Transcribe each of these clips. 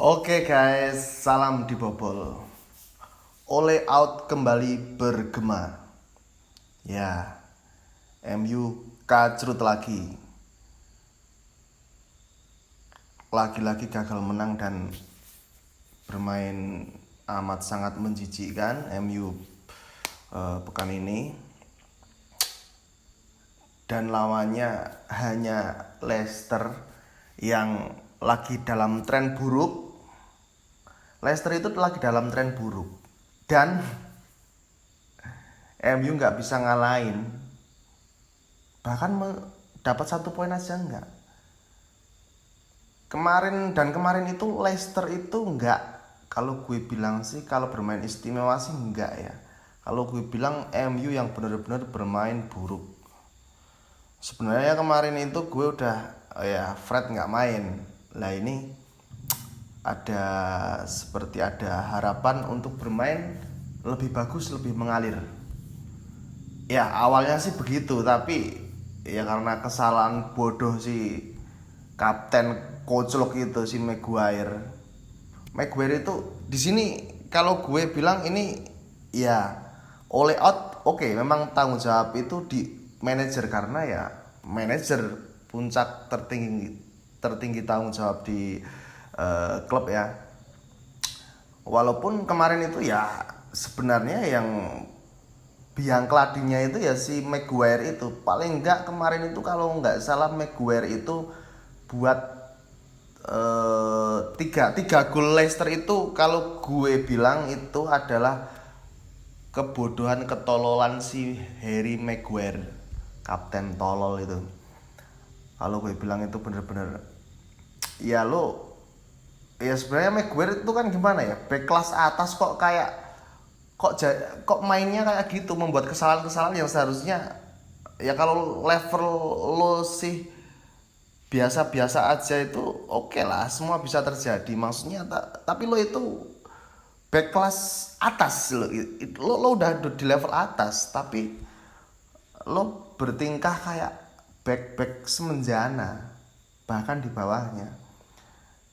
Oke guys, salam dibobol. Ole out kembali bergema. Ya, MU kacrut lagi. Lagi-lagi gagal menang dan bermain amat sangat menjijikkan MU pekan ini. Dan lawannya hanya Leicester yang lagi dalam tren buruk. Leicester itu lagi dalam tren buruk dan MU nggak bisa ngalahin, bahkan dapat 1 poin aja nggak. Kemarin itu Leicester itu nggak, kalau gue bilang sih kalau bermain istimewa sih nggak ya. Kalau gue bilang MU yang benar-benar bermain buruk. Sebenarnya kemarin itu gue udah Fred nggak main. Lah ini seperti ada harapan untuk bermain lebih bagus, lebih mengalir. Ya awalnya sih begitu, tapi ya karena kesalahan bodoh si kapten koclok itu si Maguire. Maguire itu di sini kalau gue bilang ini ya oleh out, oke, memang tanggung jawab itu di manajer karena ya manajer puncak tertinggi tanggung jawab di klub ya. Walaupun kemarin itu ya sebenarnya yang biang keladinya itu ya si Maguire itu. Paling enggak kemarin itu kalau enggak salah Maguire itu buat tiga gol Leicester itu kalau gue bilang itu adalah kebodohan ketololan si Harry Maguire, kapten tolol itu. Kalau gue bilang itu bener-bener ya ya sebenarnya Maguire itu kan gimana ya, back kelas atas kok mainnya kayak gitu, membuat kesalahan-kesalahan yang seharusnya ya kalau level lo sih biasa-biasa aja itu oke lah, semua bisa terjadi maksudnya. Tapi lo itu back kelas atas, lo udah di level atas tapi lo bertingkah kayak back semenjana, bahkan di bawahnya.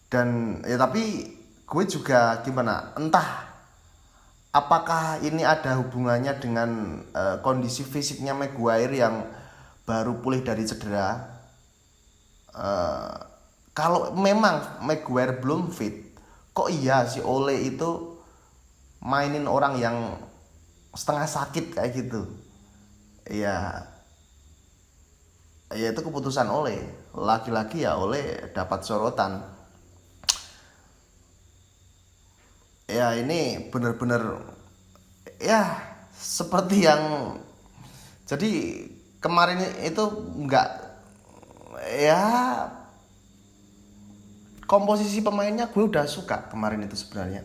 Dan ya tapi gue juga gimana, entah apakah ini ada hubungannya dengan kondisi fisiknya Maguire yang baru pulih dari cedera. Kalau memang Maguire belum fit, kok iya si Ole itu mainin orang yang setengah sakit kayak gitu. Ya itu keputusan Ole. Lagi-lagi ya Ole dapat sorotan. Ya ini bener-bener ya seperti yang jadi kemarin itu nggak, ya komposisi pemainnya gue udah suka kemarin itu sebenarnya.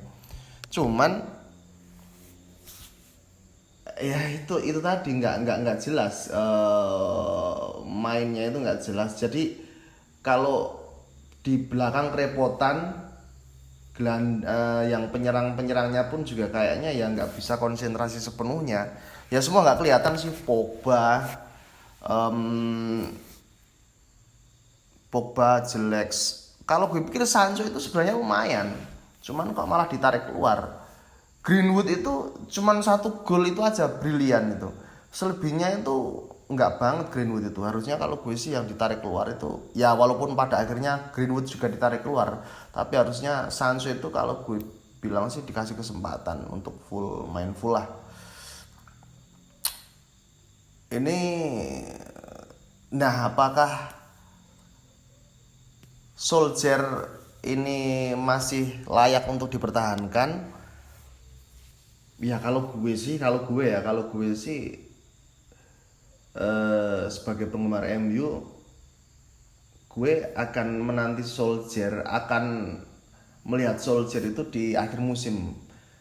Cuman ya itu tadi nggak jelas, mainnya itu nggak jelas. Jadi kalau di belakang kerepotan, yang penyerangnya pun juga kayaknya ya nggak bisa konsentrasi sepenuhnya. Ya semua nggak kelihatan sih. Pogba jelek. Kalau gue pikir Sancho itu sebenarnya lumayan, cuman kok malah ditarik keluar. Greenwood itu cuman 1 gol itu aja brilian itu. Selebihnya itu nggak banget Greenwood itu. Harusnya kalau gue sih yang ditarik keluar itu ya, walaupun pada akhirnya Greenwood juga ditarik keluar, tapi harusnya Sancho itu kalau gue bilang sih dikasih kesempatan untuk main full lah. Ini nah apakah Solskjaer ini masih layak untuk dipertahankan? Ya kalau gue sih sebagai penggemar MU, gue akan menanti Solskjaer, akan melihat Solskjaer itu di akhir musim.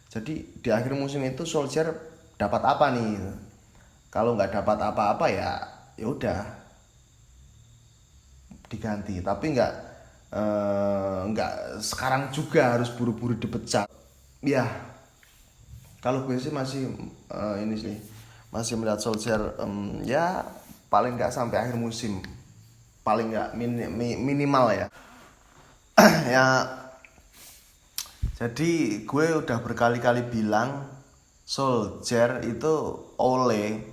Jadi di akhir musim itu Solskjaer dapat apa nih? Kalau nggak dapat apa-apa ya udah diganti. Tapi nggak sekarang juga harus buru-buru dipecat. Ya kalau gue sih masih ini sih masih melihat Solskjaer, ya paling nggak sampai akhir musim, paling nggak minimal ya. Ya Jadi gue udah berkali-kali bilang Solskjaer itu Ole,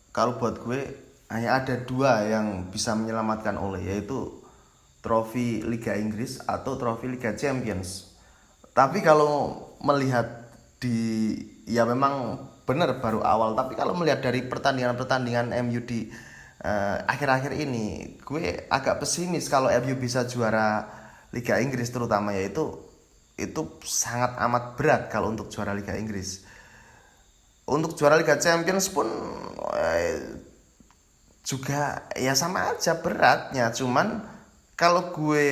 kalau buat gue hanya ada dua yang bisa menyelamatkan Ole, yaitu trofi Liga Inggris atau trofi Liga Champions. Tapi kalau melihat di, ya memang benar baru awal, tapi kalau melihat dari pertandingan-pertandingan MU di akhir-akhir ini, gue agak pesimis kalau MU bisa juara Liga Inggris terutama, yaitu itu sangat amat berat kalau untuk juara Liga Inggris. Untuk juara Liga Champions pun juga ya sama aja beratnya, cuman kalau gue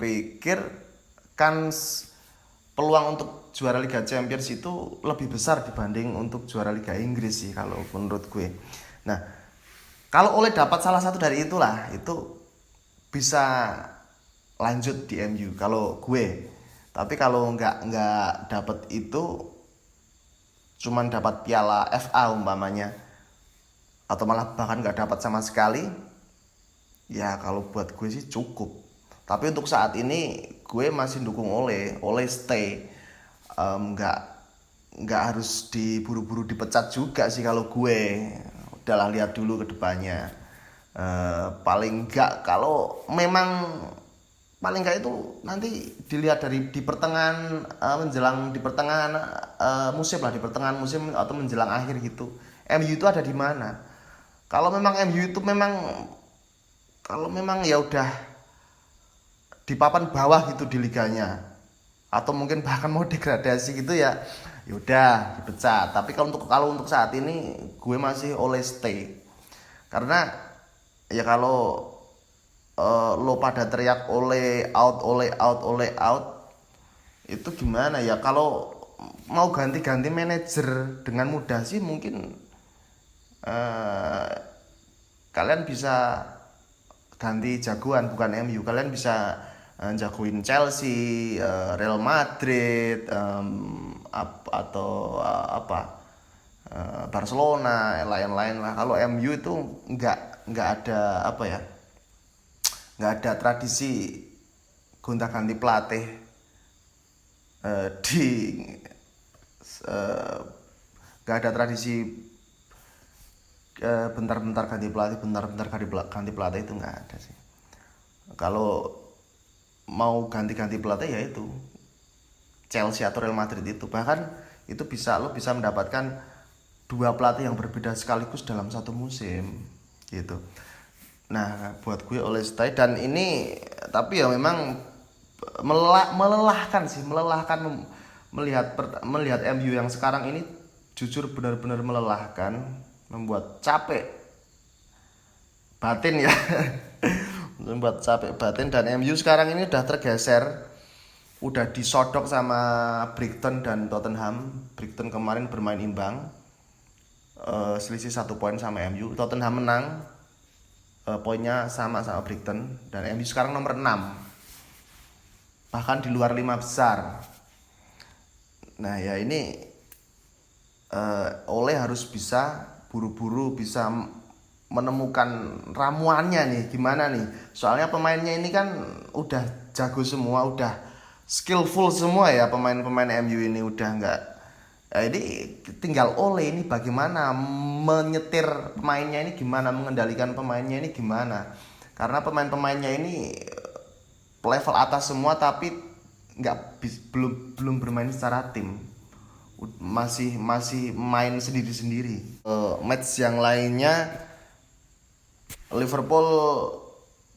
pikir kan peluang untuk juara Liga Champions itu lebih besar dibanding untuk juara Liga Inggris sih kalau menurut gue. Nah, kalau Oleh dapat salah satu dari itulah, itu bisa lanjut di MU kalau gue. Tapi kalau nggak dapat itu, cuman dapat piala FA umpamanya, atau malah bahkan nggak dapat sama sekali, ya kalau buat gue sih cukup. Tapi untuk saat ini gue masih dukung Ole stay. Nggak harus diburu-buru dipecat juga sih kalau gue. Udahlah, lihat dulu ke depannya. Paling nggak kalau memang paling nggak itu nanti dilihat dari di pertengahan menjelang di pertengahan musim lah, di pertengahan musim atau menjelang akhir gitu. MU itu ada di mana? Kalau memang MU itu kalau memang ya udah di papan bawah gitu di liganya, atau mungkin bahkan mau degradasi gitu, ya udah dipecat. Tapi kalau untuk saat ini gue masih Ole stay. Karena ya kalau lo pada teriak Ole out, itu gimana ya? Kalau mau ganti-ganti manajer dengan mudah sih mungkin kalian bisa ganti jagoan, bukan MU. Kalian bisa jagoin Chelsea, Real Madrid, atau Barcelona, lain-lain lah. Kalau MU itu nggak ada apa ya, nggak ada tradisi gonta-ganti pelatih nggak ada tradisi bentar-bentar ganti pelatih itu nggak ada sih. Kalau mau ganti pelatih ya itu Chelsea atau Real Madrid itu, bahkan itu lo bisa mendapatkan dua pelatih yang berbeda sekaligus dalam satu musim gitu. Nah, buat gue Ole stay, dan ini tapi ya memang melelahkan melihat MU yang sekarang ini, jujur benar-benar melelahkan, membuat capek batin ya. Membuat capek batin, dan MU sekarang ini udah tergeser, udah disodok sama Brighton dan Tottenham. Brighton kemarin bermain imbang, selisih 1 poin sama MU. Tottenham menang, poinnya sama Brighton, dan MU sekarang nomor 6, bahkan di luar 5 besar. Nah ya ini Ole harus bisa buru-buru bisa menemukan ramuannya nih, gimana nih, soalnya pemainnya ini kan udah jago semua, udah skillful semua ya, pemain-pemain MU ini udah nggak. Jadi tinggal Ole ini bagaimana menyetir pemainnya ini, gimana mengendalikan pemainnya ini gimana, karena pemain-pemainnya ini level atas semua, tapi belum bermain secara tim, masih main sendiri-sendiri. Match yang lainnya Liverpool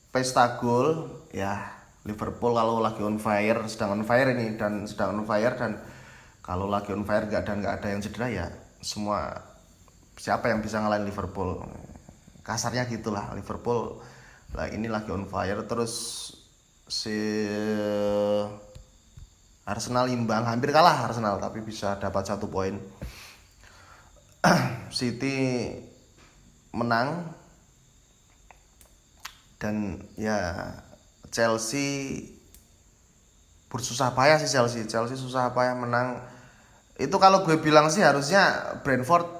pesta gol ya. Liverpool kalau lagi on fire, sedang on fire, dan kalau lagi on fire nggak ada yang cedera, ya semua siapa yang bisa ngalahin Liverpool, kasarnya gitulah. Liverpool ini lagi on fire. Terus si Arsenal imbang, hampir kalah Arsenal tapi bisa dapat 1 poin. City menang, dan ya Chelsea bersusah payah sih. Chelsea susah payah menang. Itu kalau gue bilang sih harusnya Brentford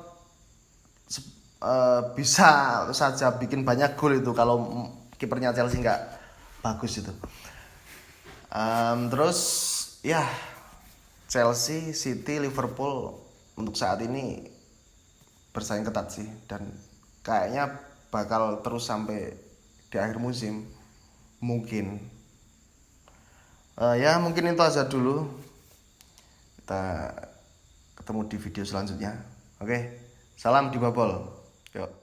bisa saja bikin banyak gol itu kalau kipernya Chelsea nggak bagus itu. Terus ya Chelsea, City, Liverpool untuk saat ini bersaing ketat sih, dan kayaknya bakal terus sampai di akhir musim mungkin. Ya mungkin itu aja dulu, kita ketemu di video selanjutnya. Oke, salam di Babol. Yuk.